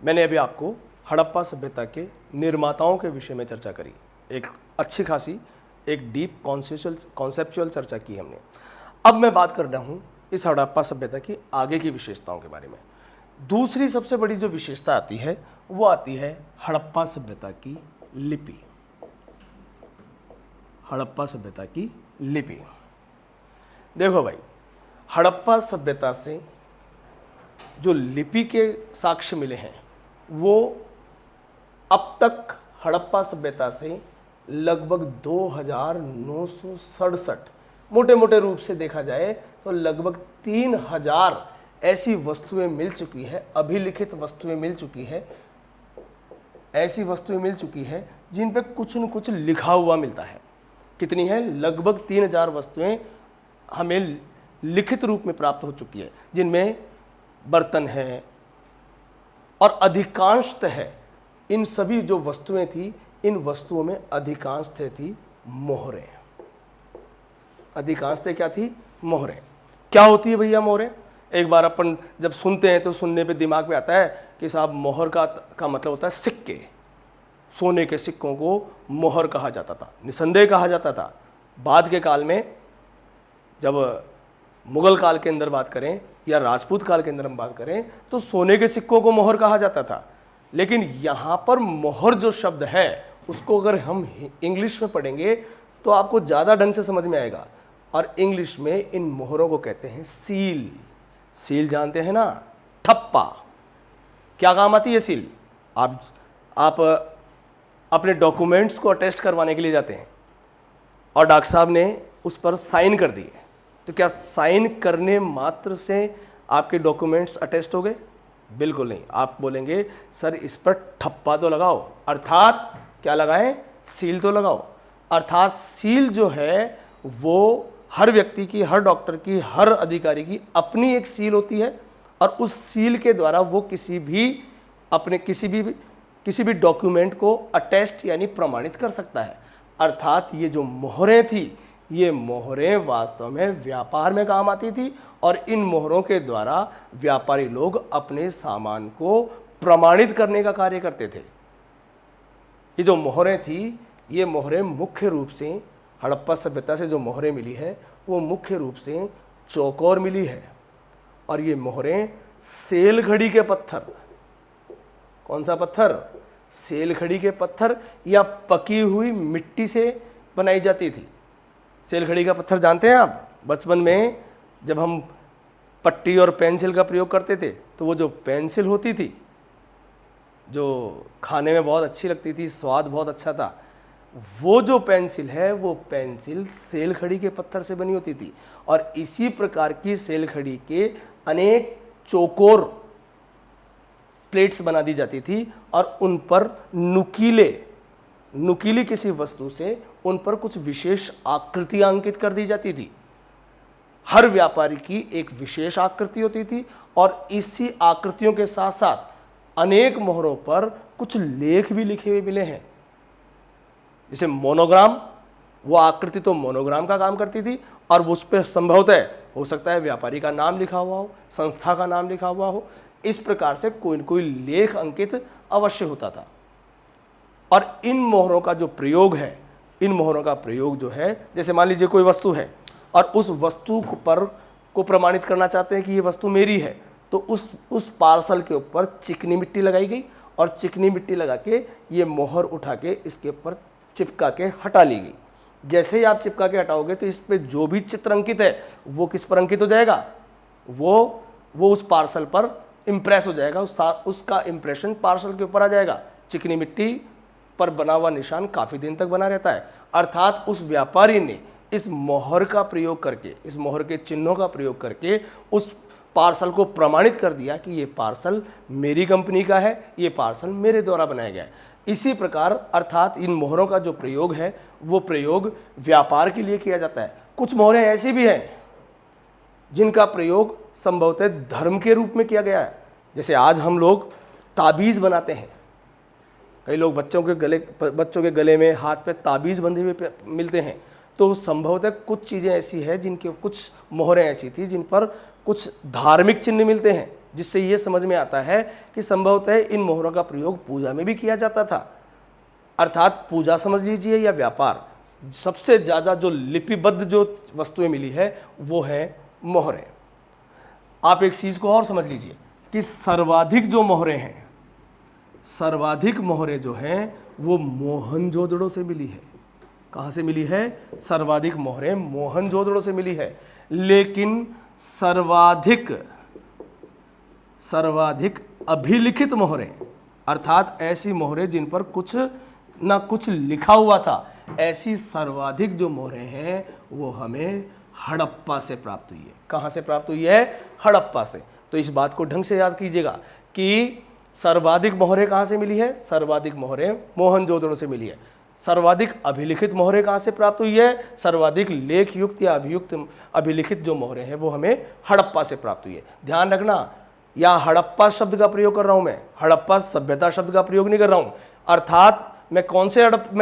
मैंने अभी आपको हड़प्पा सभ्यता के निर्माताओं के विषय में चर्चा करी, एक अच्छी खासी एक डीप कॉन्सेप्चुअल चर्चा की हमने। अब मैं बात कर रहा हूँ इस हड़प्पा सभ्यता की आगे की विशेषताओं के बारे में। दूसरी सबसे बड़ी जो विशेषता आती है वो आती है हड़प्पा सभ्यता की लिपि। हड़प्पा सभ्यता की लिपि, देखो भाई, हड़प्पा सभ्यता से जो लिपि के साक्ष्य मिले हैं वो अब तक हड़प्पा सभ्यता से लगभग 2967, मोटे मोटे रूप से देखा जाए तो लगभग 3000 ऐसी वस्तुएं मिल चुकी है, अभिलिखित वस्तुएं मिल चुकी है, ऐसी वस्तुएं मिल चुकी है जिन पे कुछ न कुछ लिखा हुआ मिलता है। कितनी है? लगभग 3000 वस्तुएं हमें लिखित रूप में प्राप्त हो चुकी है, जिनमें बर्तन है और अधिकांशतः इन सभी जो वस्तुएं थी, इन वस्तुओं में अधिकांशतः थी मोहरें। अधिकांशतः क्या थी? मोहरें। क्या होती है भैया मोहरें? एक बार अपन जब सुनते हैं तो सुनने पे दिमाग में आता है कि साहब मोहर का मतलब होता है सिक्के। सोने के सिक्कों को मोहर कहा जाता था, निसंदेह कहा जाता था। बाद के काल में जब मुगल काल के अंदर बात करें या राजपूत काल के अंदर हम बात करें तो सोने के सिक्कों को मोहर कहा जाता था। लेकिन यहाँ पर मोहर जो शब्द है उसको अगर हम इंग्लिश में पढ़ेंगे तो आपको ज़्यादा ढंग से समझ में आएगा। और इंग्लिश में इन मोहरों को कहते हैं सील। सील जानते हैं ना? ठप्पा। क्या काम आती है सील? आप अपने डॉक्यूमेंट्स को अटेस्ट करवाने के लिए जाते हैं और डॉक्टर साहब ने उस पर साइन कर दिए, तो क्या साइन करने मात्र से आपके डॉक्यूमेंट्स अटेस्ट हो गए? बिल्कुल नहीं। आप बोलेंगे सर इस पर ठप्पा तो लगाओ, अर्थात क्या लगाएं? सील तो लगाओ। अर्थात सील जो है वो हर व्यक्ति की, हर डॉक्टर की, हर अधिकारी की अपनी एक सील होती है और उस सील के द्वारा वो किसी भी डॉक्यूमेंट को अटेस्ट यानी प्रमाणित कर सकता है। अर्थात ये जो मोहरें थी, ये मोहरें वास्तव में व्यापार में काम आती थी और इन मोहरों के द्वारा व्यापारी लोग अपने सामान को प्रमाणित करने का कार्य करते थे। ये जो मोहरें थी, ये मोहरें मुख्य रूप से हड़प्पा सभ्यता से जो मोहरें मिली है वो मुख्य रूप से चौकोर मिली है। और ये मोहरें सेल घड़ी के पत्थर, कौन सा पत्थर? सेल घड़ी के पत्थर या पकी हुई मिट्टी से बनाई जाती थी। सेल घड़ी का पत्थर जानते हैं आप? बचपन में जब हम पट्टी और पेंसिल का प्रयोग करते थे तो वो जो पेंसिल होती थी, जो खाने में बहुत अच्छी लगती थी, स्वाद बहुत अच्छा था, वो जो पेंसिल है वो पेंसिल सेल खड़ी के पत्थर से बनी होती थी। और इसी प्रकार की सेल खड़ी के अनेक चौकोर प्लेट्स बना दी जाती थी और उन पर नुकीली किसी वस्तु से उन पर कुछ विशेष आकृतियां अंकित कर दी जाती थी। हर व्यापारी की एक विशेष आकृति होती थी और इसी आकृतियों के साथ साथ अनेक मोहरों पर कुछ लेख भी लिखे हुए मिले हैं। जैसे मोनोग्राम, वो आकृति तो मोनोग्राम का काम करती थी और उस पर संभवतः हो सकता है व्यापारी का नाम लिखा हुआ हो, संस्था का नाम लिखा हुआ हो। इस प्रकार से कोई न कोई लेख अंकित अवश्य होता था। और इन मोहरों का जो प्रयोग है, इन मोहरों का प्रयोग जो है, जैसे मान लीजिए कोई वस्तु है और उस वस्तु को प्रमाणित करना चाहते हैं कि ये वस्तु मेरी है, तो उस पार्सल के ऊपर चिकनी मिट्टी लगाई गई और चिकनी मिट्टी लगा के ये मोहर उठा के इसके ऊपर चिपका के हटा ली गई। जैसे ही आप चिपका के हटाओगे तो इस पे जो भी चित्र अंकित है वो किस पर अंकित हो जाएगा? वो उस पार्सल पर इम्प्रेस हो जाएगा, उसका इम्प्रेशन पार्सल के ऊपर आ जाएगा। चिकनी मिट्टी पर बना हुआ निशान काफ़ी दिन तक बना रहता है। अर्थात उस व्यापारी ने इस मोहर का प्रयोग करके, इस मोहर के चिन्हों का प्रयोग करके उस पार्सल को प्रमाणित कर दिया कि ये पार्सल मेरी कंपनी का है, ये पार्सल मेरे द्वारा बनाया गया है। इसी प्रकार अर्थात इन मोहरों का जो प्रयोग है वो प्रयोग व्यापार के लिए किया जाता है। कुछ मोहरें ऐसी भी हैं जिनका प्रयोग संभवतः धर्म के रूप में किया गया है। जैसे आज हम लोग ताबीज़ बनाते हैं, कई लोग बच्चों के गले में, हाथ पे ताबीज़ बंधे हुए मिलते हैं, तो संभवतः कुछ चीज़ें ऐसी हैं जिनके, कुछ मोहरें ऐसी थी जिन पर कुछ धार्मिक चिन्ह मिलते हैं, जिससे ये समझ में आता है कि संभवतः इन मोहरों का प्रयोग पूजा में भी किया जाता था, अर्थात पूजा समझ लीजिए या व्यापार। सबसे ज़्यादा जो लिपिबद्ध जो वस्तुएं मिली है वो है मोहरें। आप एक चीज़ को और समझ लीजिए कि सर्वाधिक जो मोहरें हैं, सर्वाधिक मोहरें जो हैं वो मोहनजोदड़ो से मिली है। कहाँ से मिली है? सर्वाधिक मोहरें मोहनजोदड़ो से मिली है। लेकिन सर्वाधिक अभिलिखित मोहरें, अर्थात ऐसी मोहरें जिन पर कुछ ना कुछ लिखा हुआ था, ऐसी सर्वाधिक जो मोहरें हैं वो हमें हड़प्पा से प्राप्त हुई है। कहाँ से प्राप्त हुई है? हड़प्पा से। तो इस बात को ढंग से याद कीजिएगा कि सर्वाधिक मोहरें कहाँ से मिली है? सर्वाधिक मोहरें मोहनजोदड़ो से मिली है। सर्वाधिक अभिलिखित मोहरें कहाँ से प्राप्त हुई है? सर्वाधिक लेख युक्त या अभिलिखित जो मोहरें हैं वो हमें हड़प्पा से प्राप्त हुई है। ध्यान रखना, या हड़प्पा शब्द का प्रयोग कर रहा हूं मैं, हड़प्पा सभ्यता शब्द का प्रयोग नहीं कर रहा हूं। अर्थात मैं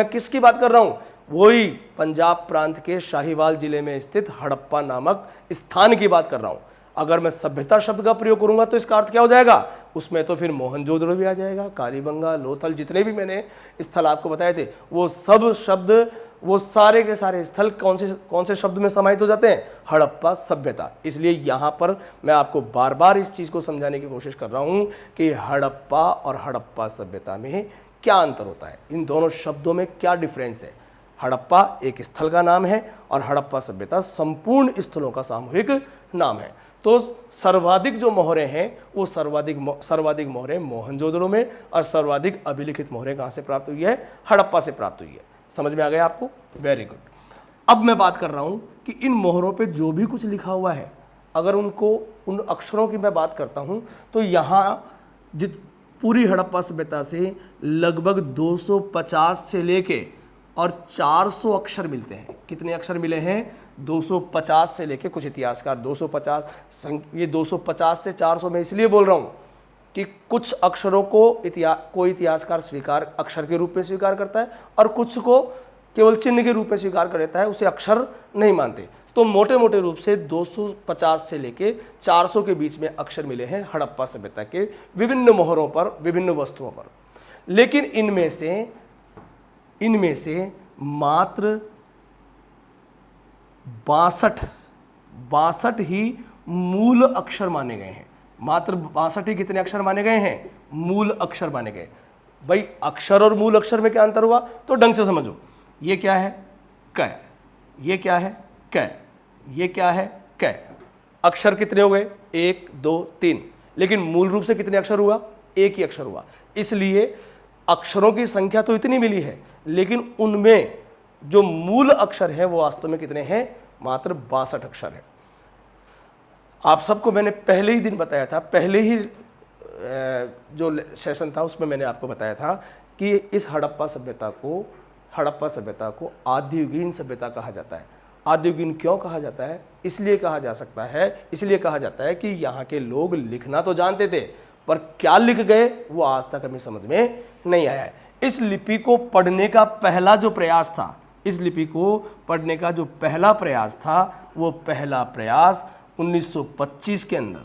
किसकी बात कर रहा हूं? वही पंजाब प्रांत के शाहीवाल जिले में स्थित हड़प्पा नामक स्थान की बात कर रहा हूं। अगर मैं सभ्यता शब्द का प्रयोग करूंगा तो इसका अर्थ क्या हो जाएगा? उसमें तो फिर मोहनजोदड़ो भी आ जाएगा, कालीबंगा, लोथल, जितने भी मैंने स्थल आपको बताए थे वो सब शब्द, वो सारे के सारे स्थल कौन से शब्द में समाहित हो जाते हैं? हड़प्पा सभ्यता। इसलिए यहाँ पर मैं आपको बार बार इस चीज़ को समझाने की कोशिश कर रहा हूँ कि हड़प्पा और हड़प्पा सभ्यता में क्या अंतर होता है, इन दोनों शब्दों में क्या डिफरेंस है। हड़प्पा एक स्थल का नाम है और हड़प्पा सभ्यता संपूर्ण स्थलों का सामूहिक नाम है। तो सर्वाधिक जो मोहरें हैं वो सर्वाधिक मोहरें मोहनजोदड़ो में, और सर्वाधिक अभिलिखित मोहरें कहाँ से प्राप्त हुई है? हड़प्पा से प्राप्त हुई है। समझ में आ गया आपको? Very good. अब मैं बात कर रहा हूँ कि इन मोहरों पे जो भी कुछ लिखा हुआ है, अगर उन अक्षरों की मैं बात करता हूँ तो यहाँ पूरी हड़प्पा सभ्यता से लगभग 250 से लेके और 400 अक्षर मिलते हैं। कितने अक्षर मिले हैं? 250 से लेके, कुछ इतिहासकार 250, ये 250 से 400 में इसलिए बोल रहा हूँ कि कुछ अक्षरों को कोई इतिहासकार अक्षर के रूप में स्वीकार करता है और कुछ को केवल चिन्ह के रूप में स्वीकार कर लेता है, उसे अक्षर नहीं मानते। तो मोटे मोटे रूप से 250 से लेके 400 के बीच में अक्षर मिले हैं हड़प्पा सभ्यता के विभिन्न मोहरों पर, विभिन्न वस्तुओं पर। लेकिन इनमें से मात्र 62 ही मूल अक्षर माने गए हैं। मात्र 62 ही कितने अक्षर माने गए हैं? मूल अक्षर माने गए। भाई अक्षर और मूल अक्षर में क्या अंतर हुआ? तो ढंग से समझो। ये क्या है? क। ये क्या है? क। ये क्या है? क। अक्षर कितने हो गए? 1 2 3। लेकिन मूल रूप से कितने अक्षर हुआ? एक ही अक्षर हुआ। इसलिए अक्षरों की संख्या तो इतनी मिली है, लेकिन उनमें जो मूल अक्षर है वो वास्तव में कितने हैं? मात्र 62 अक्षर है। आप सबको मैंने पहले ही दिन बताया था, पहले ही जो सेशन था उसमें मैंने आपको बताया था कि इस हड़प्पा सभ्यता को आदियुगीन सभ्यता कहा जाता है। आदियुगीन क्यों कहा जाता है? इसलिए कहा जाता है कि यहाँ के लोग लिखना तो जानते थे, पर क्या लिख गए वो आज तक हमें समझ में नहीं आया है। इस लिपि को पढ़ने का पहला जो प्रयास था, वो पहला प्रयास 1925 के अंदर,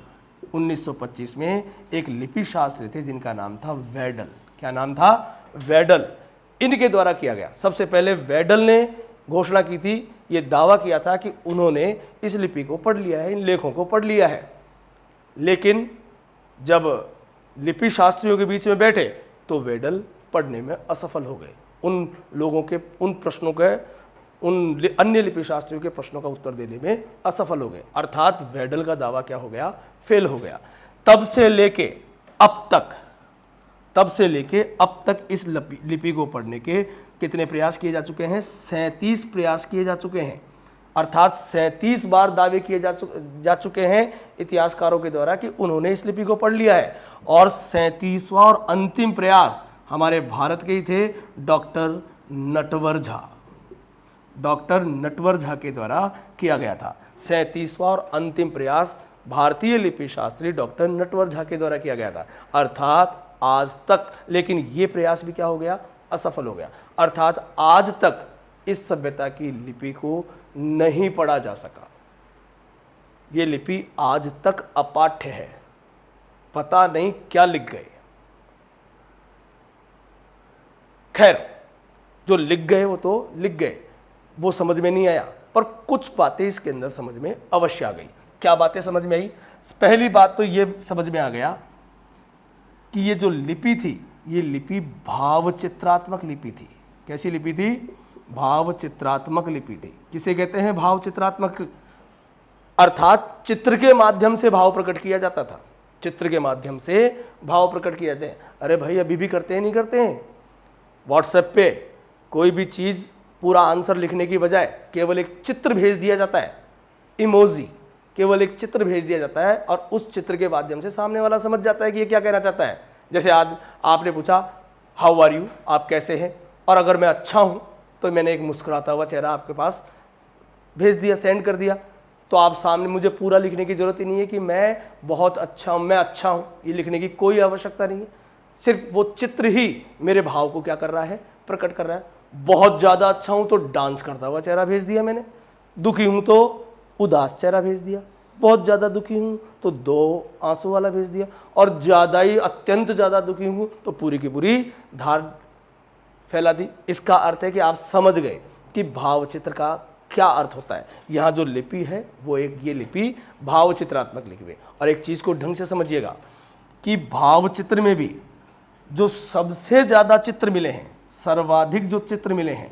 1925 में एक लिपि शास्त्री थे जिनका नाम था वेडल। क्या नाम था? वेडल। इनके द्वारा किया गया। सबसे पहले वेडल ने घोषणा की थी, ये दावा किया था कि उन्होंने इस लिपि को पढ़ लिया है, इन लेखों को पढ़ लिया है। लेकिन जब लिपि शास्त्रियों के बीच में बैठे तो वेडल पढ़ने में असफल हो गए। उन लोगों के उन अन्य लिपि शास्त्रियों के प्रश्नों का उत्तर देने में असफल हो गए। अर्थात वेडल का दावा क्या हो गया? फेल हो गया। तब से लेके अब तक इस लिपि को पढ़ने के कितने प्रयास किए जा चुके हैं? 37 प्रयास किए जा चुके हैं। अर्थात 37 बार दावे किए जा चुके हैं इतिहासकारों के द्वारा कि उन्होंने इस लिपि को पढ़ लिया है। और 37वां और अंतिम प्रयास हमारे भारत के ही थे, डॉक्टर नटवर झा के द्वारा किया गया था। 37वां और अंतिम प्रयास भारतीय लिपि शास्त्री डॉक्टर नटवर झा के द्वारा किया गया था। अर्थात आज तक, लेकिन ये प्रयास भी क्या हो गया? असफल हो गया। अर्थात आज तक इस सभ्यता की लिपि को नहीं पढ़ा जा सका। ये लिपि आज तक अपाठ्य है। पता नहीं क्या लिख गए। खैर, जो लिख गए वो तो लिख गए, वो समझ में नहीं आया, पर कुछ बातें इसके अंदर समझ में अवश्य आ गई। क्या बातें समझ में आई? पहली बात तो ये समझ में आ गया कि ये जो लिपि थी, ये लिपि भाव चित्रात्मक लिपि थी। कैसी लिपि थी? भाव चित्रात्मक लिपि थी। किसे कहते हैं भाव चित्रात्मक? अर्थात चित्र के माध्यम से भाव प्रकट किया जाता था। चित्र के माध्यम से भाव प्रकट किए जाते हैं। अरे भाई, अभी भी करते हैं, नहीं करते हैं? व्हाट्सएप पे कोई भी चीज़ पूरा आंसर लिखने की बजाय केवल एक चित्र भेज दिया जाता है, इमोजी, केवल एक चित्र भेज दिया जाता है और उस चित्र के माध्यम से सामने वाला समझ जाता है कि ये क्या कहना चाहता है। जैसे आज आपने पूछा हाउ आर यू, आप कैसे हैं, और अगर मैं अच्छा हूँ तो मैंने एक मुस्कुराता हुआ चेहरा आपके पास भेज दिया, सेंड कर दिया। तो आप सामने, मुझे पूरा लिखने की ज़रूरत ही नहीं है कि मैं बहुत अच्छा हूँ, मैं अच्छा हूँ, ये लिखने की कोई आवश्यकता नहीं है। सिर्फ वो चित्र ही मेरे भाव को क्या कर रहा है? प्रकट कर रहा है। बहुत ज़्यादा अच्छा हूँ तो डांस करता हुआ चेहरा भेज दिया मैंने, दुखी हूँ तो उदास चेहरा भेज दिया, बहुत ज़्यादा दुखी हूँ तो 2 आंसू वाला भेज दिया, और ज़्यादा ही अत्यंत ज़्यादा दुखी हूँ तो पूरी की पूरी धार फैला दी। इसका अर्थ है कि आप समझ गए कि भाव चित्र का क्या अर्थ होता है। यहाँ जो लिपि है वो ये लिपि भाव चित्रात्मक लिपि है। और एक चीज़ को ढंग से समझिएगा कि भाव चित्र में भी जो सबसे ज़्यादा चित्र मिले हैं, सर्वाधिक जो चित्र मिले हैं,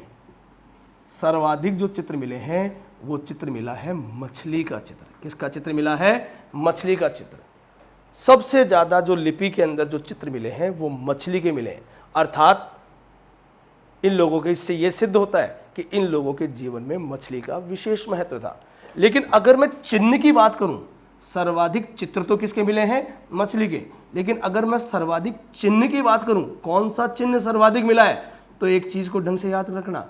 सर्वाधिक जो चित्र मिले हैं, वो चित्र मिला है मछली का चित्र। किसका चित्र मिला है? मछली का चित्र। सबसे ज़्यादा जो लिपि के अंदर जो चित्र मिले हैं वो मछली के मिले हैं। अर्थात इन लोगों के, इससे ये सिद्ध होता है कि इन लोगों के जीवन में मछली का विशेष महत्व था। लेकिन अगर मैं चिन्ह की बात करूं, सर्वाधिक चित्र तो किसके मिले हैं? मछली के। लेकिन अगर मैं सर्वाधिक चिन्ह की बात करूं, कौन सा चिन्ह सर्वाधिक मिला है, तो एक चीज को ढंग से याद रखना,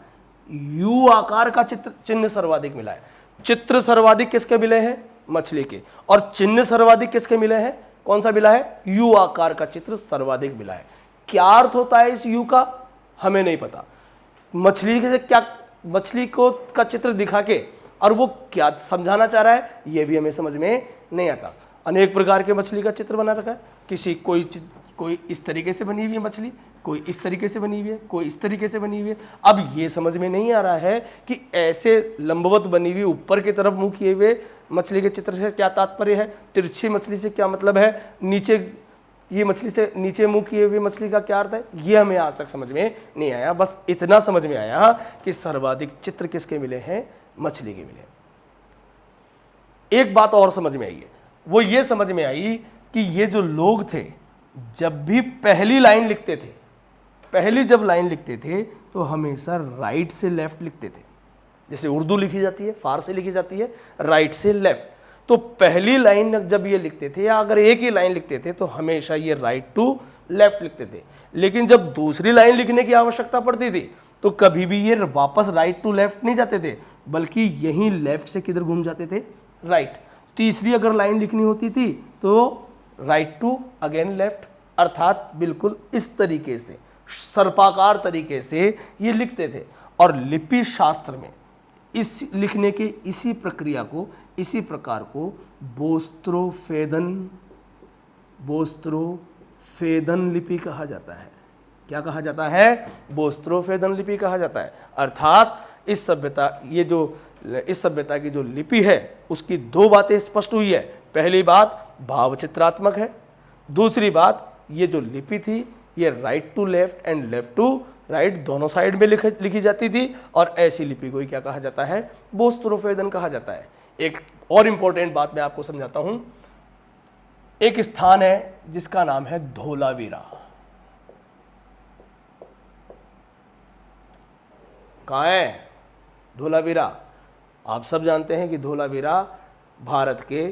यू आकार का चित्र चिन्ह सर्वाधिक मिला है। चित्र सर्वाधिक किसके मिले हैं? मछली के। और चिन्ह सर्वाधिक किसके मिले हैं? कौन सा मिला है? यू आकार का चित्र सर्वाधिक मिला है। क्या अर्थ होता है इस यू का? हमें नहीं पता। मछली से क्या, मछली को का चित्र दिखा के और वो क्या समझाना चाह रहा है, ये भी हमें समझ में नहीं आता। अनेक प्रकार के मछली का चित्र बना रखा है। कोई इस तरीके से बनी हुई है मछली, कोई इस तरीके से बनी हुई है, कोई इस तरीके से बनी हुई है। अब ये समझ में नहीं आ रहा है कि ऐसे लंबवत बनी हुई ऊपर की तरफ मुंह किए हुए मछली के चित्र से क्या तात्पर्य है, तिरछी मछली से क्या मतलब है, नीचे ये मछली से नीचे मुंह किए हुए मछली का क्या अर्थ है, ये हमें आज तक समझ में नहीं आया। बस इतना समझ में आया कि सर्वाधिक चित्र किसके मिले हैं? मछली के मिले। एक बात और समझ में आई है, वो ये समझ में आई कि ये जो लोग थे, जब भी पहली लाइन लिखते थे, पहली जब लाइन लिखते थे तो हमेशा राइट से लेफ्ट लिखते थे। जैसे उर्दू लिखी जाती है, फारसी लिखी जाती है राइट से लेफ्ट, तो पहली लाइन जब ये लिखते थे या अगर एक ही लाइन लिखते थे तो हमेशा ये राइट टू लेफ्ट लिखते थे। लेकिन जब दूसरी लाइन लिखने की आवश्यकता पड़ती थी तो कभी भी ये वापस राइट टू लेफ्ट नहीं जाते थे, बल्कि यहीं लेफ्ट से किधर घूम जाते थे? राइट। तीसरी अगर लाइन लिखनी होती थी तो राइट टू अगेन लेफ्ट, अर्थात बिल्कुल इस तरीके से सर्पाकार तरीके से ये लिखते थे। और लिपि शास्त्र में इस लिखने के इसी प्रक्रिया को, इसी प्रकार को बोस्त्रोफेदन लिपि कहा जाता है। क्या कहा जाता है? बोस्त्रोफेदन लिपि कहा जाता है। अर्थात इस सभ्यता की जो लिपि है उसकी 2 बातें स्पष्ट हुई है। पहली बात भाव चित्रात्मक है, दूसरी बात ये जो लिपि थी ये right to left and left to right दोनों साइड में लिखी जाती थी, और ऐसी लिपि को ही क्या कहा जाता है? बोस्त्रोफेदन कहा जाता है। एक और इंपॉर्टेंट बात मैं आपको समझाता हूं। एक स्थान है जिसका नाम है धोलावीरा। कहाँ है धोलावीरा? आप सब जानते हैं कि धोलावीरा भारत के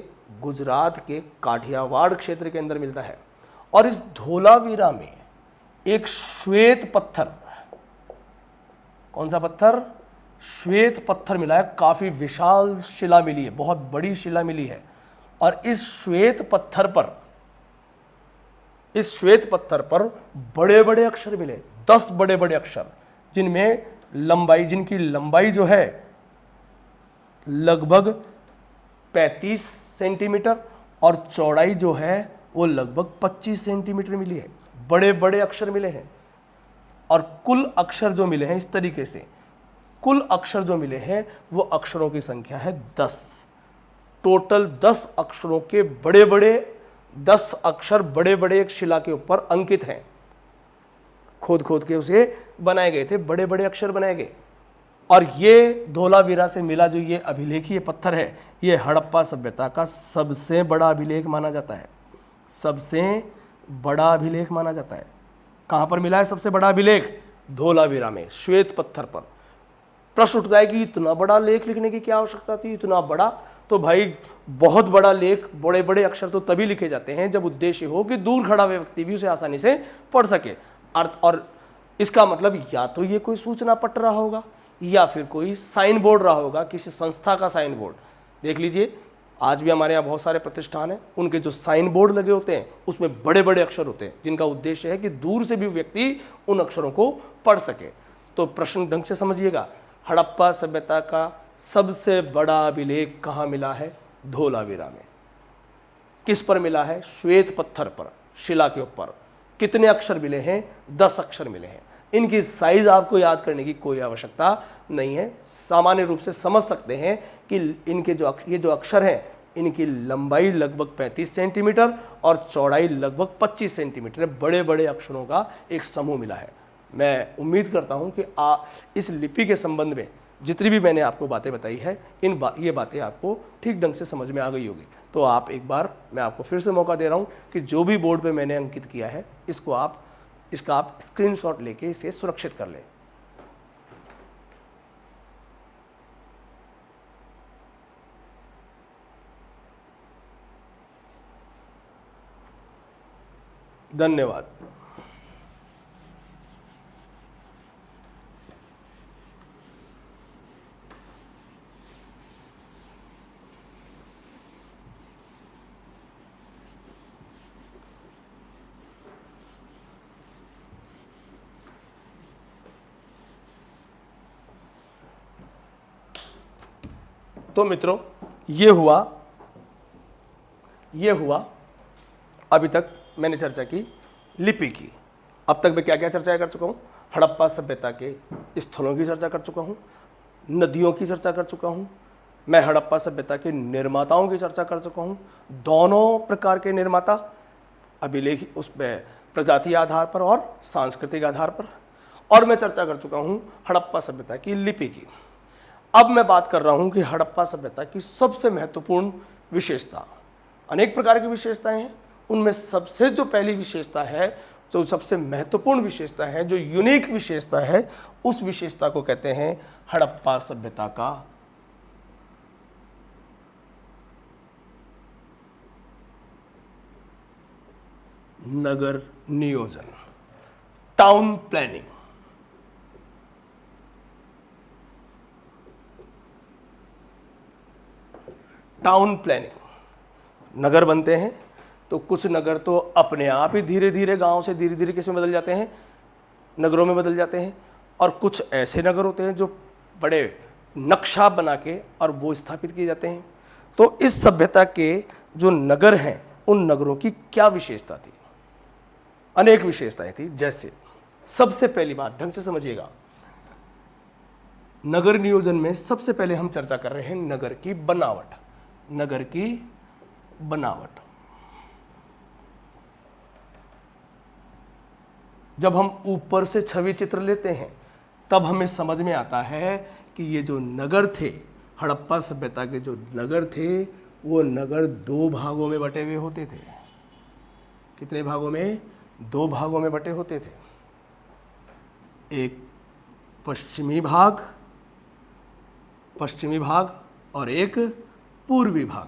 गुजरात के काठियावाड़ क्षेत्र के अंदर मिलता है। और इस धोलावीरा में एक श्वेत पत्थर, कौन सा पत्थर? श्वेत पत्थर मिला है। काफी विशाल शिला मिली है, बहुत बड़ी शिला मिली है। और इस श्वेत पत्थर पर बड़े बड़े अक्षर मिले, 10 बड़े बड़े अक्षर, जिनकी लंबाई जो है लगभग 35 सेंटीमीटर और चौड़ाई जो है वो लगभग 25 सेंटीमीटर मिली है। बड़े बड़े अक्षर मिले हैं। और कुल अक्षर जो मिले हैं इस तरीके से, कुल अक्षर जो मिले हैं वो अक्षरों की संख्या है 10। टोटल 10 अक्षरों के बड़े बड़े 10 अक्षर बड़े बड़े एक शिला के ऊपर अंकित हैं। खोद खोद के उसे बनाए गए थे, बड़े बड़े अक्षर बनाए गए। और ये धोलावीरा से मिला जो ये अभिलेख, ये पत्थर है, ये हड़प्पा सभ्यता का सबसे बड़ा अभिलेख माना जाता है। सबसे बड़ा अभिलेख माना जाता है। कहाँ पर मिला है सबसे बड़ा अभिलेख? धोलावीरा में, श्वेत पत्थर पर। प्रश्न उठता है कि इतना बड़ा लेख लिखने की क्या आवश्यकता थी? इतना बड़ा तो भाई बहुत बड़ा लेख, बड़े बड़े अक्षर तो तभी लिखे जाते हैं जब उद्देश्य हो कि दूर खड़ा हुआ व्यक्ति भी उसे आसानी से पढ़ सके। और इसका मतलब या तो ये कोई सूचना पट रहा होगा या फिर कोई साइन बोर्ड रहा होगा, किसी संस्था का साइन बोर्ड। देख लीजिए, आज भी हमारे यहाँ बहुत सारे प्रतिष्ठान हैं, उनके जो साइन बोर्ड लगे होते हैं उसमें बड़े बड़े अक्षर होते हैं, जिनका उद्देश्य है कि दूर से भी व्यक्ति उन अक्षरों को पढ़ सके। तो प्रश्न ढंग से समझिएगा, हड़प्पा सभ्यता का सबसे बड़ा अभिलेख कहाँ मिला है? धोलावीरा में। किस पर मिला है? श्वेत पत्थर पर, शिला के ऊपर। कितने अक्षर मिले हैं? 10 अक्षर मिले हैं। इनकी साइज आपको याद करने की कोई आवश्यकता नहीं है, सामान्य रूप से समझ सकते हैं कि इनके ये जो अक्षर हैं, इनकी लंबाई लगभग 35 सेंटीमीटर और चौड़ाई लगभग 25 सेंटीमीटर। बड़े बड़े अक्षरों का एक समूह मिला है। मैं उम्मीद करता हूं कि इस लिपि के संबंध में जितनी भी मैंने आपको बातें बताई है, ये बातें आपको ठीक ढंग से समझ में आ गई होगी। तो आप एक बार, मैं आपको फिर से मौका दे रहा हूं कि जो भी बोर्ड पे मैंने अंकित किया है इसका आप स्क्रीनशॉट लेके इसे सुरक्षित कर लें। धन्यवाद। तो मित्रों, ये हुआ अभी तक मैंने चर्चा की लिपि की। अब तक मैं क्या क्या चर्चा कर चुका हूँ? हड़प्पा सभ्यता के स्थलों की चर्चा कर चुका हूँ, नदियों की चर्चा कर चुका हूँ, मैं हड़प्पा सभ्यता के निर्माताओं की चर्चा कर चुका हूँ। दोनों प्रकार के निर्माता, अभिलेख उसमें प्रजातीय आधार पर और सांस्कृतिक आधार पर। और मैं चर्चा कर चुका हूँ हड़प्पा सभ्यता की लिपि की। अब मैं बात कर रहा हूँ कि हड़प्पा सभ्यता की सबसे महत्वपूर्ण विशेषता। अनेक प्रकार की विशेषताएं हैं, उनमें सबसे जो पहली विशेषता है, जो सबसे महत्वपूर्ण विशेषता है, जो यूनिक विशेषता है, उस विशेषता को कहते हैं हड़प्पा सभ्यता का नगर नियोजन, टाउन प्लानिंग। टाउन प्लानिंग, नगर बनते हैं तो कुछ नगर तो अपने आप ही धीरे धीरे गांव से धीरे धीरे किस में बदल जाते हैं? नगरों में बदल जाते हैं। और कुछ ऐसे नगर होते हैं जो बड़े नक्शा बना के और वो स्थापित किए जाते हैं। तो इस सभ्यता के जो नगर हैं, उन नगरों की क्या विशेषता थी? अनेक विशेषताएं थी। जैसे सबसे पहली बात, ढंग से समझिएगा, नगर नियोजन में सबसे पहले हम चर्चा कर रहे हैं नगर की बनावट। नगर की बनावट, जब हम ऊपर से छवि चित्र लेते हैं तब हमें समझ में आता है कि ये जो नगर थे, हड़प्पा सभ्यता के जो नगर थे, वो नगर 2 भागों में बटे हुए होते थे। कितने भागों में? 2 भागों में बटे होते थे। एक पश्चिमी भाग और एक पूर्वी भाग।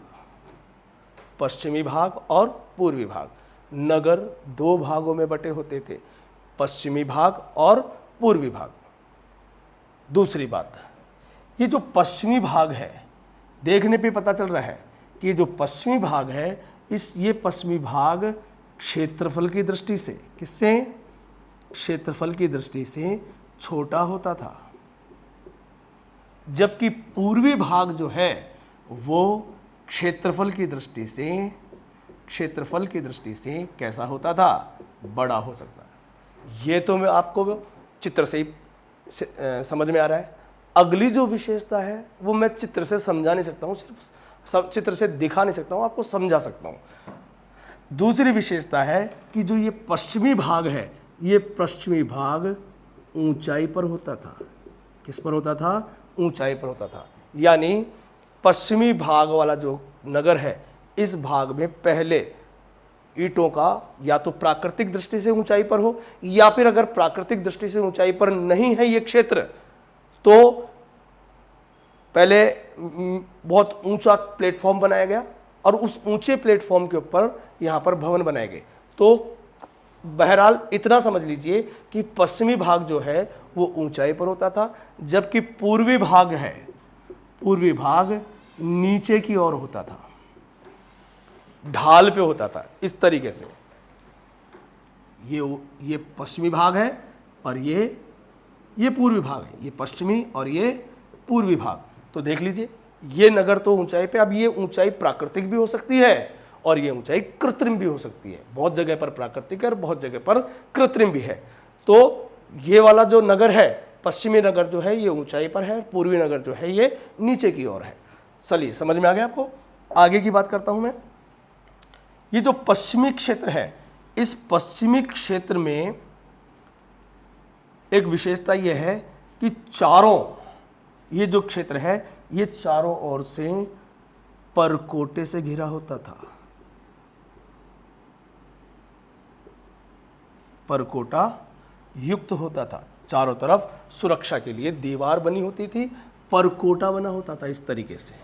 पश्चिमी भाग और पूर्वी भाग, नगर 2 भागों में बटे होते थे, पश्चिमी भाग और पूर्वी भाग। दूसरी बात, ये जो पश्चिमी भाग है, देखने पे पता चल रहा है कि ये जो पश्चिमी भाग है, ये पश्चिमी भाग क्षेत्रफल की दृष्टि से, किससे? क्षेत्रफल की दृष्टि से छोटा होता था, जबकि पूर्वी भाग जो है वो क्षेत्रफल की दृष्टि से क्षेत्रफल की दृष्टि से कैसा होता था, बड़ा हो सकता है। ये तो मैं आपको चित्र से ही समझ में आ रहा है। अगली जो विशेषता है वो मैं चित्र से समझा नहीं सकता हूँ, सिर्फ चित्र से दिखा नहीं सकता हूँ, आपको समझा सकता हूँ। दूसरी विशेषता है कि जो ये पश्चिमी भाग है, ये पश्चिमी भाग ऊंचाई पर होता था। किस पर होता था, ऊंचाई पर होता था। यानी पश्चिमी भाग वाला जो नगर है, इस भाग में पहले ईंटों का या तो प्राकृतिक दृष्टि से ऊंचाई पर हो, या फिर अगर प्राकृतिक दृष्टि से ऊंचाई पर नहीं है ये क्षेत्र, तो पहले बहुत ऊंचा प्लेटफॉर्म बनाया गया और उस ऊंचे प्लेटफॉर्म के ऊपर यहाँ पर भवन बनाए गए। तो बहरहाल इतना समझ लीजिए कि पश्चिमी भाग जो है वो ऊंचाई पर होता था, जबकि पूर्वी भाग है, पूर्वी भाग नीचे की ओर होता था, ढाल पे होता था। इस तरीके से ये पश्चिमी भाग है और ये पूर्वी भाग है, ये पश्चिमी और ये पूर्वी भाग। तो देख लीजिए, ये नगर तो ऊंचाई पे, अब ये ऊंचाई प्राकृतिक भी हो सकती है और ये ऊंचाई कृत्रिम भी हो सकती है। बहुत जगह पर प्राकृतिक है और बहुत जगह पर कृत्रिम भी है। तो ये वाला जो नगर है, पश्चिमी नगर जो है ये ऊंचाई पर है, पूर्वी नगर जो है ये नीचे की ओर है। चलिए, समझ में आ गया आपको। आगे की बात करता हूं मैं। ये जो पश्चिमी क्षेत्र है, इस पश्चिमी क्षेत्र में एक विशेषता यह है कि चारों, ये जो क्षेत्र है ये चारों ओर से परकोटे से घिरा होता था। परकोटा युक्त होता था, चारों तरफ सुरक्षा के लिए दीवार बनी होती थी, परकोटा बना होता था इस तरीके से।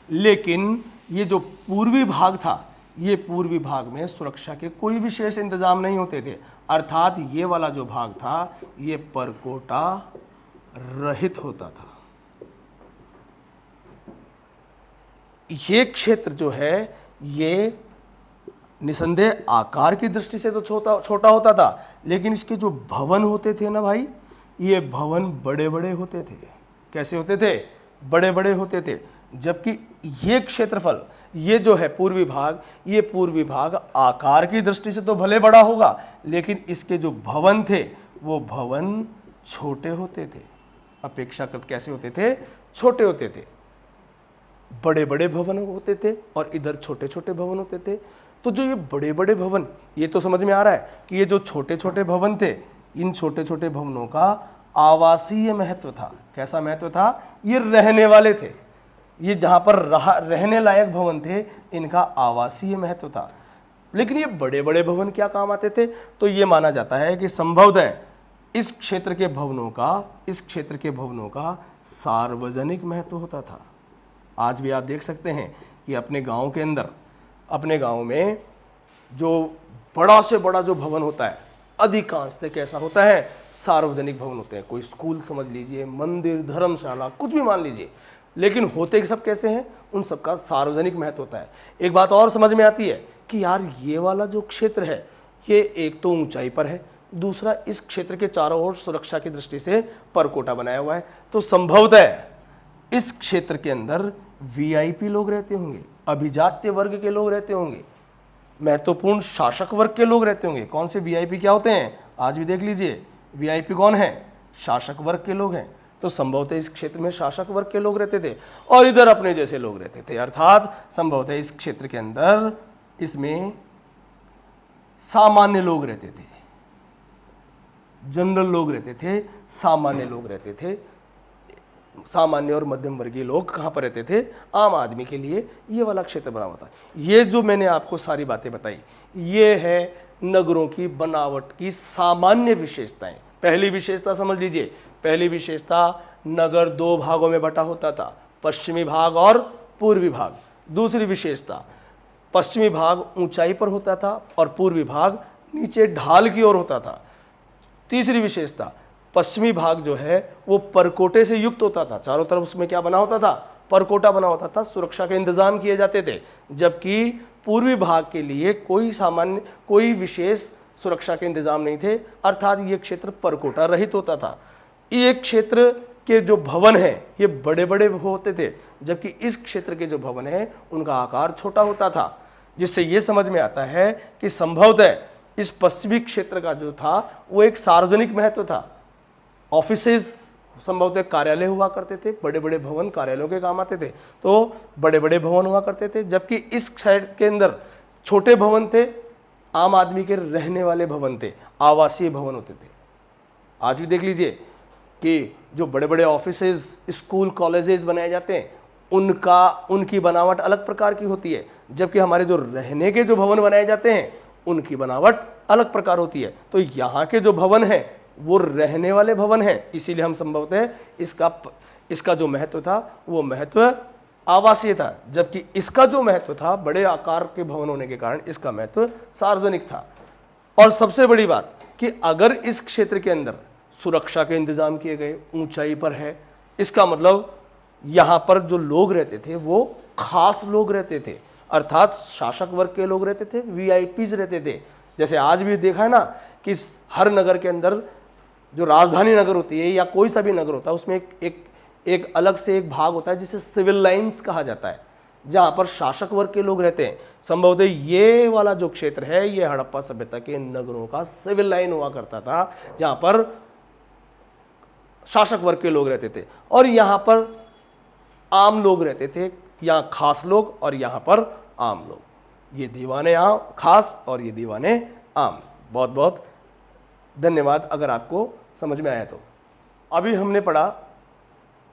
लेकिन ये जो पूर्वी भाग था, ये पूर्वी भाग में सुरक्षा के कोई विशेष इंतजाम नहीं होते थे, अर्थात ये वाला जो भाग था ये परकोटा रहित होता था। ये क्षेत्र जो है ये निसंदेह आकार की दृष्टि से तो छोटा होता था, लेकिन इसके जो भवन होते थे ना भाई, ये भवन बड़े बड़े होते थे। कैसे होते थे, बड़े बड़े होते थे। जबकि ये क्षेत्रफल, ये जो है पूर्वी भाग, ये पूर्वी भाग आकार की दृष्टि से तो भले बड़ा होगा, लेकिन इसके जो भवन थे वो भवन छोटे होते थे। अपेक्षाकृत कैसे होते थे, छोटे होते थे। बड़े बड़े भवन होते थे और इधर छोटे छोटे भवन होते थे। तो जो ये बड़े बड़े भवन, ये तो समझ में आ रहा है कि ये जो छोटे छोटे भवन थे, इन छोटे छोटे भवनों का आवासीय महत्व था। कैसा महत्व था, ये रहने वाले थे, ये जहाँ पर रहने लायक भवन थे, इनका आवासीय महत्व था। लेकिन ये बड़े बड़े भवन क्या काम आते थे, तो ये माना जाता है कि संभवतः इस क्षेत्र के भवनों का सार्वजनिक महत्व होता था। आज भी आप देख सकते हैं कि अपने गांव के अंदर, अपने गांव में जो बड़ा से बड़ा जो भवन होता है, अधिकांशतः कैसा होता है, सार्वजनिक भवन होते हैं। कोई स्कूल समझ लीजिए, मंदिर, धर्मशाला, कुछ भी मान लीजिए, लेकिन होते सब कैसे हैं, उन सब का सार्वजनिक महत्व होता है। एक बात और समझ में आती है कि यार ये वाला जो क्षेत्र है, ये एक तो ऊंचाई पर है, दूसरा इस क्षेत्र के चारों ओर सुरक्षा की दृष्टि से परकोटा बनाया हुआ है। तो संभवतः इस क्षेत्र के अंदर वीआईपी लोग रहते होंगे, अभिजात्य वर्ग के लोग रहते होंगे, महत्वपूर्ण शासक वर्ग के लोग रहते होंगे। कौन से वीआईपी क्या होते हैं, आज भी देख लीजिए, वीआईपी कौन है, शासक वर्ग के लोग हैं। तो संभवतः इस क्षेत्र में शासक वर्ग के लोग रहते थे और इधर अपने जैसे लोग रहते थे, अर्थात संभवतः इस क्षेत्र के अंदर इसमें सामान्य लोग रहते थे, जनरल लोग रहते थे, सामान्य लोग रहते थे। सामान्य और मध्यम वर्गीय लोग कहाँ पर रहते थे, आम आदमी के लिए ये वाला क्षेत्र बना हुआ था। ये जो मैंने आपको सारी बातें बताई, ये है नगरों की बनावट की सामान्य विशेषताएं। पहली विशेषता समझ लीजिए, पहली विशेषता, नगर दो भागों में बटा होता था, पश्चिमी भाग और पूर्वी भाग। दूसरी विशेषता, पश्चिमी भाग ऊंचाई पर होता था और पूर्वी भाग नीचे ढाल की ओर होता था। तीसरी विशेषता, पश्चिमी भाग जो है वो परकोटे से युक्त होता था, चारों तरफ उसमें क्या बना होता था, परकोटा बना होता था, सुरक्षा के इंतजाम किए जाते थे। जबकि पूर्वी भाग के लिए कोई विशेष सुरक्षा के इंतजाम नहीं थे, अर्थात ये क्षेत्र परकोटा रहित होता था। ये क्षेत्र के जो भवन हैं ये बड़े बड़े होते थे, जबकि इस क्षेत्र के जो भवन हैं उनका आकार छोटा होता था, जिससे ये समझ में आता है कि संभवतः इस पश्चिमी क्षेत्र का जो था वो एक सार्वजनिक महत्व था। ऑफिसेज संभवतः कार्यालय हुआ करते थे, बड़े बड़े भवन कार्यालयों के काम आते थे, तो बड़े बड़े भवन हुआ करते थे, जबकि इस साइड के अंदर छोटे भवन थे, आम आदमी के रहने वाले भवन थे, आवासीय भवन होते थे। आज भी देख लीजिए कि जो बड़े बड़े ऑफिसेज, स्कूल, कॉलेजेस बनाए जाते हैं उनकी बनावट अलग प्रकार की होती है, जबकि हमारे जो रहने के जो भवन बनाए जाते हैं उनकी बनावट अलग प्रकार होती है। तो यहाँ के जो भवन हैं वो रहने वाले भवन हैं, इसीलिए हम संभवतः इसका जो महत्व था वो महत्व आवासीय था, जबकि इसका जो महत्व था बड़े आकार के भवन होने के कारण इसका महत्व सार्वजनिक था। और सबसे बड़ी बात कि अगर इस क्षेत्र के अंदर सुरक्षा के इंतजाम किए गए, ऊंचाई पर है, इसका मतलब यहाँ पर जो लोग रहते थे वो खास लोग रहते थे, अर्थात शासक वर्ग के लोग रहते थे, वीआईपीज रहते थे। जैसे आज भी देखा है ना कि हर नगर के अंदर जो राजधानी नगर होती है या कोई सा भी नगर होता है उसमें एक अलग से एक भाग होता है जिसे सिविल लाइंस कहा जाता है, जहाँ पर शासक वर्ग के लोग रहते हैं। संभवतः ये वाला जो क्षेत्र है ये हड़प्पा सभ्यता के नगरों का सिविल लाइन हुआ करता था, जहाँ पर शासक वर्ग के लोग रहते थे और यहाँ पर आम लोग रहते थे, यहाँ खास लोग और यहाँ पर आम लोग। ये दीवाने आम खास और ये दीवाने आम। बहुत बहुत धन्यवाद अगर आपको समझ में आया तो। अभी हमने पढ़ा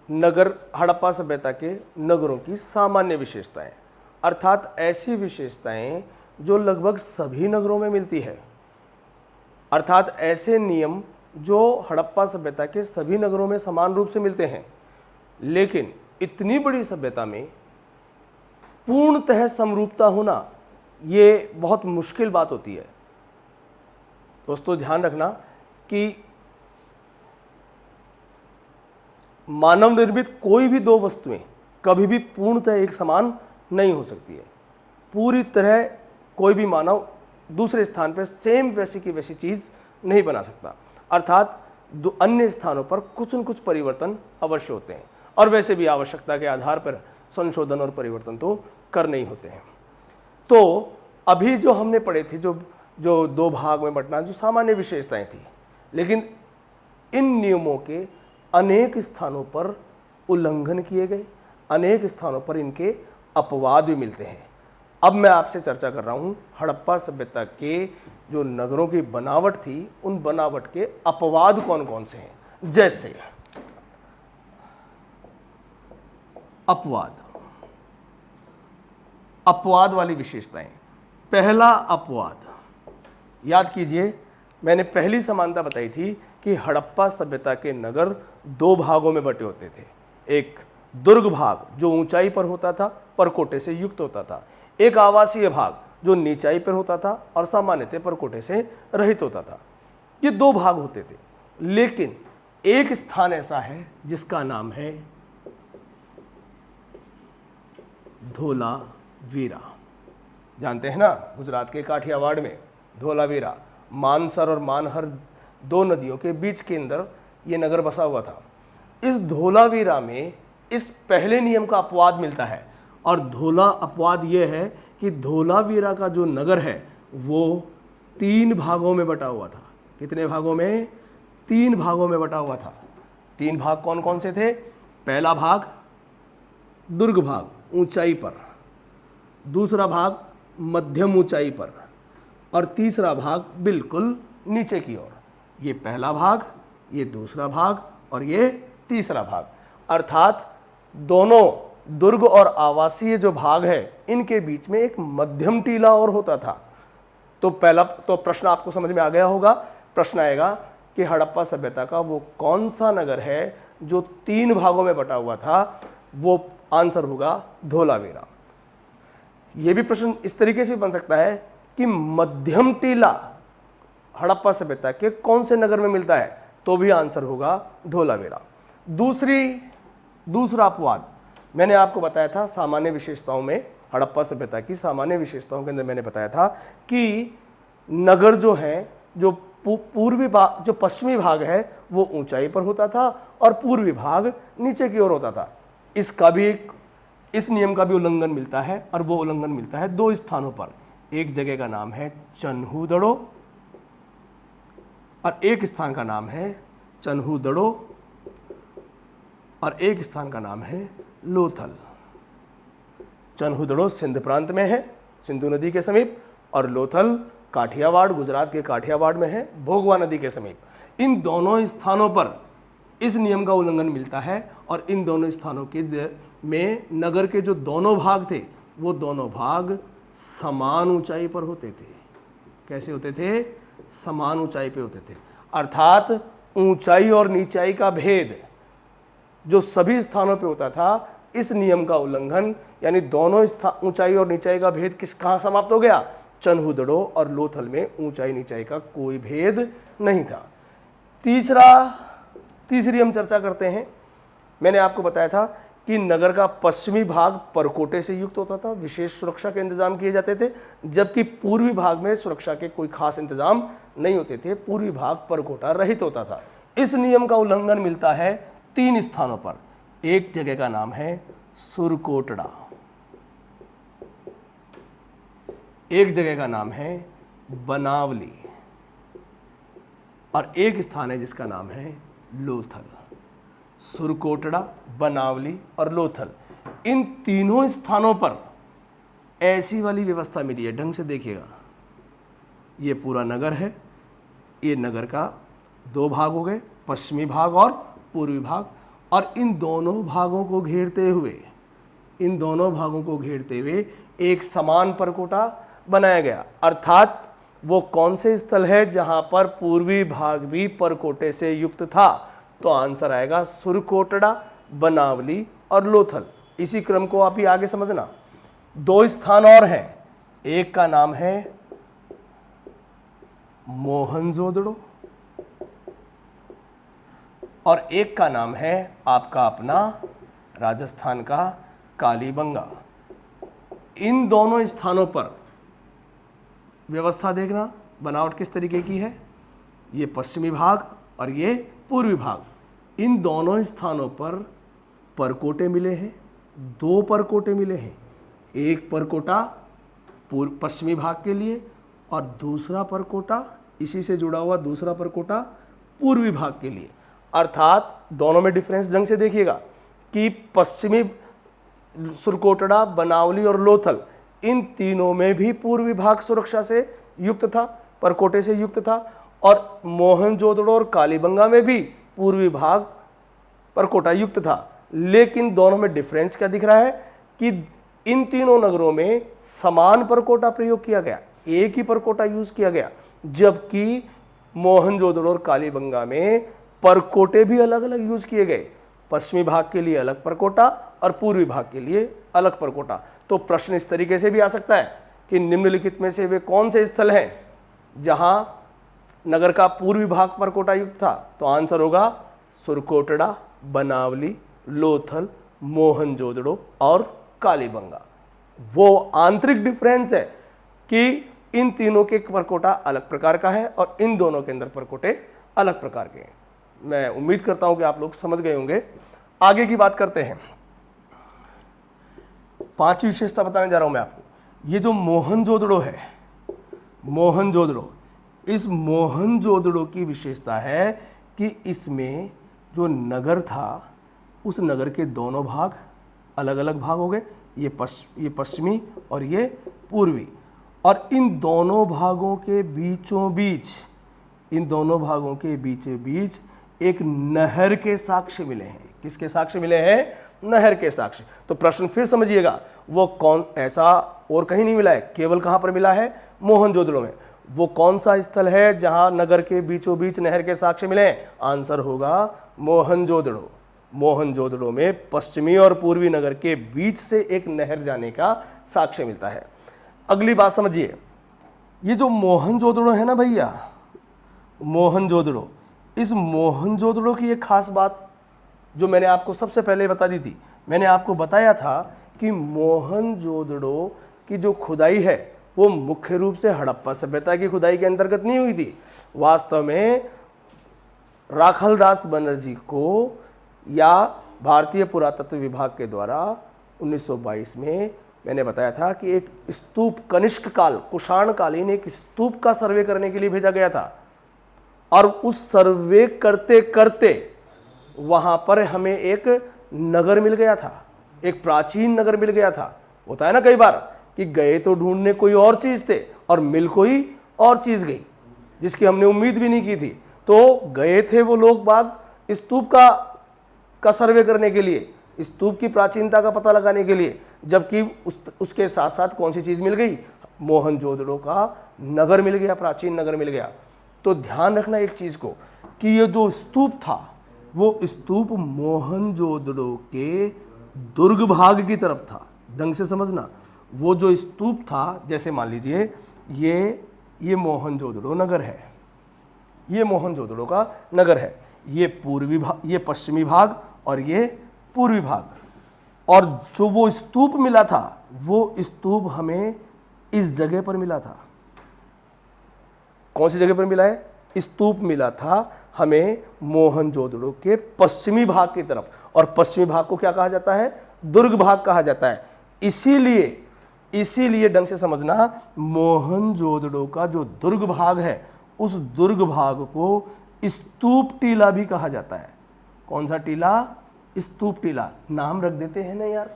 नगर, हड़प्पा सभ्यता के नगरों की सामान्य विशेषताएं, अर्थात ऐसी विशेषताएं जो लगभग सभी नगरों में मिलती है, अर्थात ऐसे नियम जो हड़प्पा सभ्यता के सभी नगरों में समान रूप से मिलते हैं। लेकिन इतनी बड़ी सभ्यता में पूर्णतः समरूपता होना ये बहुत मुश्किल बात होती है। दोस्तों ध्यान रखना कि मानव निर्मित कोई भी दो वस्तुएं कभी भी पूर्णतः एक समान नहीं हो सकती है। पूरी तरह कोई भी मानव दूसरे स्थान पर सेम वैसी की वैसी चीज़ नहीं बना सकता, अर्थात अन्य स्थानों पर कुछ न कुछ परिवर्तन अवश्य होते हैं और वैसे भी आवश्यकता के आधार पर संशोधन और परिवर्तन तो करने ही होते हैं। तो अभी जो हमने पढ़े थे जो दो भाग में बंटना, जो सामान्य विशेषताएं थी, लेकिन इन नियमों के अनेक स्थानों पर उल्लंघन किए गए, अनेक स्थानों पर इनके अपवाद भी मिलते हैं। अब मैं आपसे चर्चा कर रहा हूँ हड़प्पा सभ्यता के जो नगरों की बनावट थी उन बनावट के अपवाद कौन कौन से हैं। जैसे अपवाद वाली विशेषताएं। पहला अपवाद, याद कीजिए मैंने पहली समानता बताई थी कि हड़प्पा सभ्यता के नगर दो भागों में बटे होते थे। एक दुर्ग भाग जो ऊंचाई पर होता था, परकोटे से युक्त होता था। एक आवासीय भाग जो नीचाई पर होता था और सामान्यतः परकोटे से रहित होता था। ये दो भाग होते थे। लेकिन एक स्थान ऐसा है जिसका नाम है धोलावीरा। जानते हैं ना, गुजरात के काठियावाड़ में धोलावीरा, मानसर और मानहर दो नदियों के बीच के अंदर ये नगर बसा हुआ था। इस धोलावीरा में इस पहले नियम का अपवाद मिलता है और अपवाद ये है कि धोलावीरा का जो नगर है वो 3 भागों में बटा हुआ था। कितने भागों में? 3 भागों में बटा हुआ था। 3 भाग कौन कौन से थे? पहला भाग दुर्ग भाग ऊंचाई पर, दूसरा भाग मध्यम ऊंचाई पर और तीसरा भाग बिल्कुल नीचे की ओर। ये पहला भाग, ये दूसरा भाग और ये तीसरा भाग। अर्थात दोनों दुर्ग और आवासीय जो भाग है इनके बीच में एक मध्यम टीला और होता था। तो पहला तो प्रश्न आपको समझ में आ गया होगा। प्रश्न आएगा कि हड़प्पा सभ्यता का वो कौन सा नगर है जो 3 भागों में बटा हुआ था? वो आंसर होगा धोलावीरा। ये भी प्रश्न इस तरीके से बन सकता है कि मध्यम टीला हड़प्पा सभ्यता के कौन से नगर में मिलता है? तो भी आंसर होगा धोलावीरा। दूसरा अपवाद मैंने आपको बताया था सामान्य विशेषताओं में, हड़प्पा सभ्यता की सामान्य विशेषताओं के अंदर मैंने बताया था कि नगर जो हैं, जो पूर्वी भाग, जो पश्चिमी भाग है वो ऊंचाई पर होता था और पूर्वी भाग नीचे की ओर होता था। इसका भी इस नियम का भी उल्लंघन मिलता है, और वो उल्लंघन मिलता है दो स्थानों पर। एक जगह का नाम है चन्हूदड़ो और एक स्थान का नाम है चन्हूदड़ो, और एक स्थान का नाम है लोथल। चन्हूदड़ो सिंध प्रांत में है, सिंधु नदी के समीप, और लोथल काठियावाड़, गुजरात के काठियावाड़ में है, भोगवा नदी के समीप। इन दोनों स्थानों पर इस नियम का उल्लंघन मिलता है, और इन दोनों स्थानों के में नगर के जो दोनों भाग थे वो दोनों भाग समान ऊंचाई पर होते थे। कैसे होते थे? समान ऊंचाई पे होते थे। अर्थात ऊंचाई और नीचाई का भेद जो सभी स्थानों पे होता था, इस नियम का उल्लंघन, यानी दोनों ऊंचाई और नीचाई का भेद कहाँ समाप्त हो गया? चन्हूदड़ो और लोथल में ऊंचाई नीचाई का कोई भेद नहीं था। तीसरी हम चर्चा करते हैं। मैंने आपको बताया था कि नगर का पश्चिमी भाग परकोटे से युक्त होता था, विशेष सुरक्षा के इंतजाम किए जाते थे, जबकि पूर्वी भाग में सुरक्षा के कोई खास इंतजाम नहीं होते थे, पूर्वी भाग परकोटा रहित होता था। इस नियम का उल्लंघन मिलता है 3 स्थानों पर। एक जगह का नाम है सुरकोटड़ा, एक जगह का नाम है बनावली, और एक स्थान है जिसका नाम है लोथल। सुरकोटड़ा, बनावली और लोथल, इन तीनों स्थानों पर ऐसी वाली व्यवस्था मिली है। ढंग से देखिएगा, ये पूरा नगर है, ये नगर का 2 भाग हो गए, पश्चिमी भाग और पूर्वी भाग, और इन दोनों भागों को घेरते हुए एक समान परकोटा बनाया गया। अर्थात वो कौन से स्थल है जहां पर पूर्वी भाग भी परकोटे से युक्त था? तो आंसर आएगा सुरकोटड़ा, बनावली और लोथल। इसी क्रम को आप ही आगे समझना। 2 स्थान और हैं, एक का नाम है मोहनजोदड़ो और एक का नाम है आपका अपना राजस्थान का कालीबंगा। इन दोनों स्थानों पर व्यवस्था देखना, बनावट किस तरीके की है। ये पश्चिमी भाग और ये पूर्वी भाग, इन दोनों स्थानों पर परकोटे मिले हैं, 2 परकोटे मिले हैं। एक परकोटा पश्चिमी भाग के लिए और दूसरा परकोटा, इसी से जुड़ा हुआ दूसरा परकोटा पूर्वी भाग के लिए। अर्थात दोनों में डिफरेंस ढंग से देखिएगा कि पश्चिमी सुरकोटड़ा, बनावली और लोथल, इन तीनों में भी पूर्वी भाग सुरक्षा से युक्त था, परकोटे से युक्त था, और मोहनजोदड़ो और कालीबंगा में भी पूर्वी भाग परकोटा युक्त था। लेकिन दोनों में डिफरेंस क्या दिख रहा है कि इन तीनों नगरों में समान परकोटा प्रयोग किया गया, एक ही परकोटा यूज किया गया, जबकि मोहनजोदड़ो और कालीबंगा में परकोटे भी अलग अलग यूज किए गए। पश्चिमी भाग के लिए अलग परकोटा और पूर्वी भाग के लिए अलग परकोटा। तो प्रश्न इस तरीके से भी आ सकता है कि निम्नलिखित में से वे कौन से स्थल हैं जहां नगर का पूर्वी भाग परकोटा युक्त था? तो आंसर होगा सुरकोटड़ा, बनावली, लोथल, मोहनजोदड़ो और कालीबंगा। वो आंतरिक डिफरेंस है कि इन तीनों के परकोटा अलग प्रकार का है और इन दोनों के अंदर परकोटे अलग प्रकार के हैं। मैं उम्मीद करता हूं कि आप लोग समझ गए होंगे। आगे की बात करते हैं। 5वीं विशेषता बताने जा रहा हूं मैं आपको। ये जो मोहनजोदड़ो है, मोहनजोदड़ो, इस मोहनजोदड़ो की विशेषता है कि इसमें जो नगर था, उस नगर के दोनों भाग अलग अलग भाग हो गए, ये पश्चिमी और ये पूर्वी, और इन दोनों भागों के बीचों बीच एक नहर के साक्ष्य मिले हैं। किसके साक्ष्य मिले हैं? नहर के साक्ष्य। तो प्रश्न फिर समझिएगा, वो कौन, ऐसा और कहीं नहीं मिला है, केवल कहां पर मिला है? मोहनजोदड़ो में। वो कौन सा स्थल है जहां नगर के बीचों बीच नहर के साक्ष्य मिले? आंसर होगा मोहनजोदड़ो। मोहनजोदड़ो में पश्चिमी और पूर्वी नगर के बीच से एक नहर जाने का साक्ष्य मिलता है। अगली बात समझिए, ये जो मोहनजोदड़ो है ना भैया, मोहनजोदड़ो, इस मोहनजोदड़ो की एक खास बात जो मैंने आपको सबसे पहले बता दी थी। मैंने आपको बताया था कि मोहनजोदड़ो की जो खुदाई है वो मुख्य रूप से हड़प्पा सभ्यता की खुदाई के अंतर्गत नहीं हुई थी। वास्तव में राखालदास बनर्जी को या भारतीय पुरातत्व विभाग के द्वारा 1922 में मैंने बताया था कि एक स्तूप कनिष्क काल कुषाण कालीन एक स्तूप का सर्वे करने के लिए भेजा गया था, और उस सर्वे करते करते वहां पर हमें एक नगर मिल गया था, एक प्राचीन नगर मिल गया था। होता है ना कई बार कि गए तो ढूंढने कोई और चीज थे और मिल कोई और चीज गई जिसकी हमने उम्मीद भी नहीं की थी। तो गए थे वो लोग बाग स्तूप का सर्वे करने के लिए, स्तूप की प्राचीनता का पता लगाने के लिए, जबकि उसके साथ साथ कौन सी चीज मिल गई, मोहनजोदड़ो का नगर मिल गया, प्राचीन नगर मिल गया। तो ध्यान रखना एक चीज को कि ये जो स्तूप था वो स्तूप मोहनजोदड़ो के दुर्ग भाग की तरफ था। ढंग से समझना, वो जो स्तूप था, जैसे मान लीजिए ये मोहनजोदड़ो नगर है, ये मोहनजोदड़ो का नगर है, ये पूर्वी भाग, ये पश्चिमी भाग और ये पूर्वी भाग। और जो वो स्तूप मिला था वो स्तूप हमें इस जगह पर मिला था। कौन सी जगह पर मिला है? स्तूप मिला था हमें मोहनजोदड़ो के पश्चिमी भाग की तरफ, और पश्चिमी भाग को क्या कहा जाता है? दुर्ग भाग कहा जाता है। इसीलिए ढंग से समझना, मोहनजोदड़ो का जो दुर्ग भाग है उस दुर्ग भाग को स्तूप टीला भी कहा जाता है। कौन सा टीला? स्तूप टीला। नाम रख देते हैं ना यार,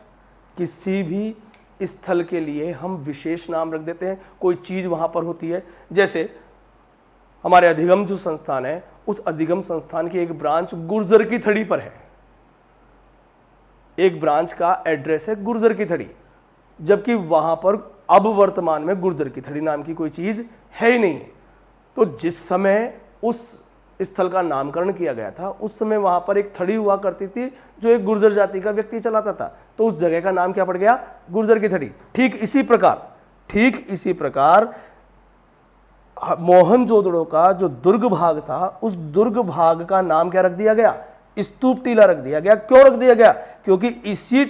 किसी भी स्थल के लिए हम विशेष नाम रख देते हैं, कोई चीज वहां पर होती है। जैसे हमारे अधिगम जो संस्थान है, उस अधिगम संस्थान की एक ब्रांच गुर्जर की थड़ी पर है, एक ब्रांच का एड्रेस है गुर्जर की थड़ी, जबकि वहां पर अब वर्तमान में गुर्जर की थड़ी नाम की कोई चीज है ही नहीं। तो जिस समय उस स्थल का नामकरण किया गया था उस समय वहां पर एक थड़ी हुआ करती थी जो एक गुर्जर जाति का व्यक्ति चलाता था, तो उस जगह का नाम क्या पड़ गया? गुर्जर की थड़ी। ठीक इसी प्रकार मोहनजोदड़ो का जो दुर्ग भाग था उस दुर्ग भाग का नाम क्या रख दिया गया? स्तूप टीला रख दिया गया। क्यों रख दिया गया? क्योंकि इसी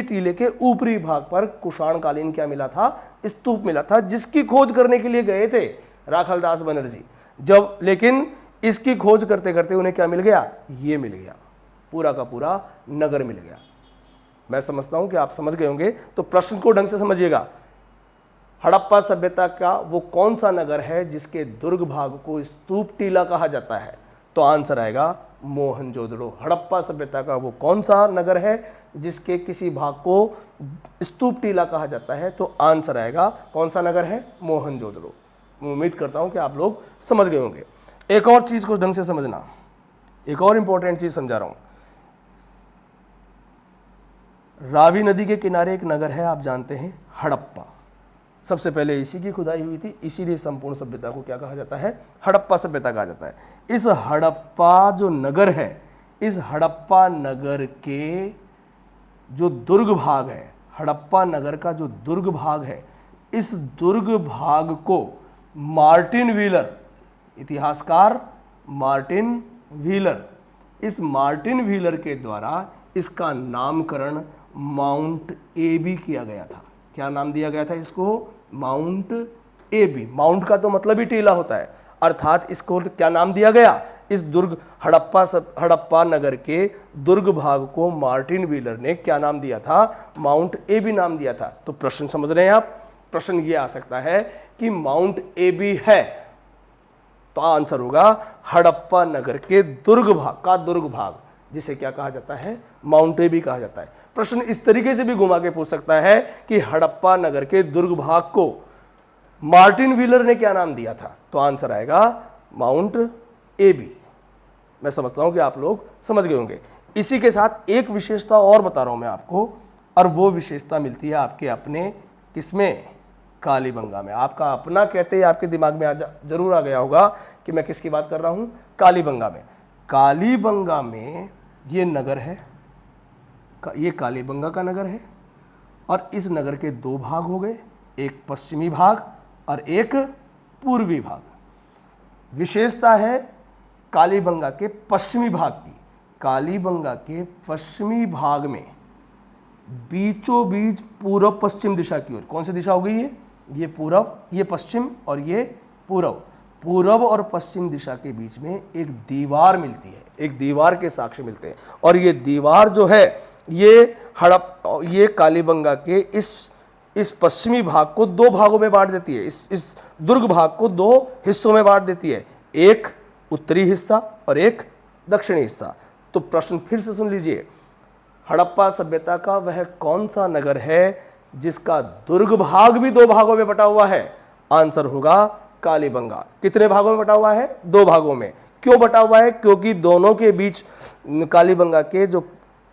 टीले के ऊपरी भाग पर कुषाण कालीन क्या मिला था? स्तूप मिला था, जिसकी खोज करने के लिए गए थे राखालदास बनर्जी। जब लेकिन इसकी खोज करते करते उन्हें क्या मिल गया? ये मिल गया, पूरा का पूरा नगर मिल गया। मैं समझता हूं कि आप समझ गए होंगे। तो प्रश्न को ढंग से समझिएगा, हड़प्पा सभ्यता का वो कौन सा नगर है जिसके दुर्ग भाग को स्तूप टीला कहा जाता है? तो आंसर आएगा मोहनजोदड़ो। हड़प्पा सभ्यता का वो कौन सा नगर है जिसके किसी भाग को स्तूप टीला कहा जाता है? तो आंसर आएगा कौन सा नगर है? मोहनजोदड़ो। मैं उम्मीद करता हूं कि आप लोग समझ गए होंगे। एक और चीज को ढंग से समझना, एक और इंपॉर्टेंट चीज समझा रहा हूं। रावी नदी के किनारे एक नगर है, आप जानते हैं, हड़प्पा। सबसे पहले इसी की खुदाई हुई थी, इसीलिए संपूर्ण सभ्यता को क्या कहा जाता है? हड़प्पा सभ्यता कहा जाता है। इस हड़प्पा जो नगर है, इस हड़प्पा नगर के जो दुर्ग भाग है, हड़प्पा नगर का जो दुर्ग भाग है, इस दुर्ग भाग को मार्टिन व्हीलर, इतिहासकार मार्टिन व्हीलर, इस मार्टिन व्हीलर के द्वारा इसका नामकरण माउंट एबी किया गया था। क्या नाम दिया गया था इसको? Mount AB. माउंट का तो मतलब ही टीला होता है, अर्थात इसको क्या नाम दिया गया? इस दुर्ग हड़प्पा नगर के दुर्ग भाग को मार्टिन व्हीलर ने क्या नाम दिया था? माउंट एबी नाम दिया था। तो प्रश्न समझ रहे हैं आप? प्रश्न ये आ सकता है कि माउंट एबी है, तो आंसर होगा हड़प्पा नगर के दुर्ग भाग, जिसे क्या कहा जाता है? माउंट एबी कहा जाता है। प्रश्न इस तरीके से भी घुमा के पूछ सकता है कि हड़प्पा नगर के दुर्ग भाग को मार्टिन व्हीलर ने क्या नाम दिया था? तो आंसर आएगा माउंट एबी। मैं समझता हूं कि आप लोग समझ गए होंगे। इसी के साथ एक विशेषता और बता रहा हूं मैं आपको, और वो विशेषता मिलती है आपके अपने किसमें? कालीबंगा में। आपका अपना कहते ही आपके दिमाग में जरूर आ गया होगा कि मैं किसकी बात कर रहा हूं? कालीबंगा में। कालीबंगा में ये नगर है, ये कालीबंगा का नगर है, और इस नगर के दो भाग हो गए, एक पश्चिमी भाग और एक पूर्वी भाग। विशेषता है कालीबंगा के पश्चिमी भाग की। कालीबंगा के पश्चिमी भाग में बीचों बीच पूर्व पश्चिम दिशा की ओर, कौन सी दिशा हो गई ये पूरब, ये पश्चिम और ये पूर्व, पूर्व और पश्चिम दिशा के बीच में एक दीवार मिलती है, एक दीवार के साक्ष्य मिलते हैं। और ये दीवार जो है ये कालीबंगा के इस पश्चिमी भाग को दो भागों में बांट देती है, इस दुर्ग भाग को दो हिस्सों में बांट देती है, एक उत्तरी हिस्सा और एक दक्षिणी हिस्सा। तो प्रश्न फिर से सुन लीजिए, हड़प्पा सभ्यता का वह कौन सा नगर है जिसका दुर्ग भाग भी दो भागों में बटा हुआ है? आंसर होगा कालीबंगा। कितने भागों में बटा हुआ है? दो भागों में। क्यों बटा हुआ है? क्योंकि दोनों के बीच कालीबंगा के जो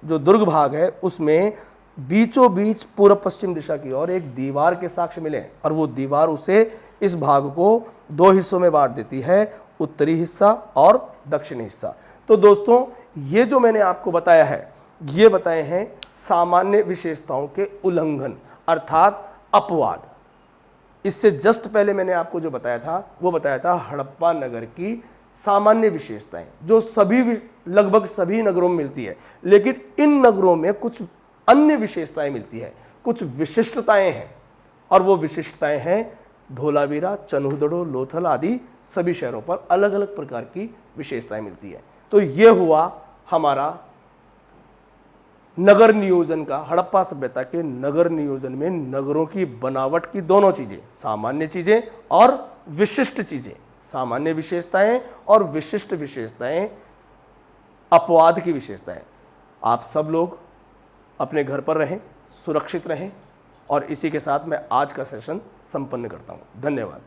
दुर्ग भाग है उसमें बीचों बीच पूर्व पश्चिम दिशा की ओर एक दीवार के साक्ष्य मिले, और वो दीवार उसे इस भाग को दो हिस्सों में बांट देती है, उत्तरी हिस्सा और दक्षिणी हिस्सा। तो दोस्तों, ये जो मैंने आपको बताया है, ये बताए हैं सामान्य विशेषताओं के उल्लंघन अर्थात अपवाद। इससे जस्ट पहले मैंने आपको जो बताया था वो बताया था हड़प्पा नगर की सामान्य विशेषताएं, जो लगभग सभी नगरों में मिलती है, लेकिन इन नगरों में कुछ अन्य विशेषताएं मिलती है, कुछ विशिष्टताएं हैं, और वो विशिष्टताएं हैं धोलावीरा, चन्हुदड़ो, लोथल आदि सभी शहरों पर अलग अलग प्रकार की विशेषताएं मिलती है। तो ये हुआ हमारा नगर नियोजन का, हड़प्पा सभ्यता के नगर नियोजन में नगरों की बनावट की दोनों चीजें, सामान्य चीजें और विशिष्ट चीजें, सामान्य विशेषताएं और विशिष्ट विशेषताएं, अपवाद की विशेषताएं। आप सब लोग अपने घर पर रहें, सुरक्षित रहें, और इसी के साथ मैं आज का सेशन संपन्न करता हूं। धन्यवाद।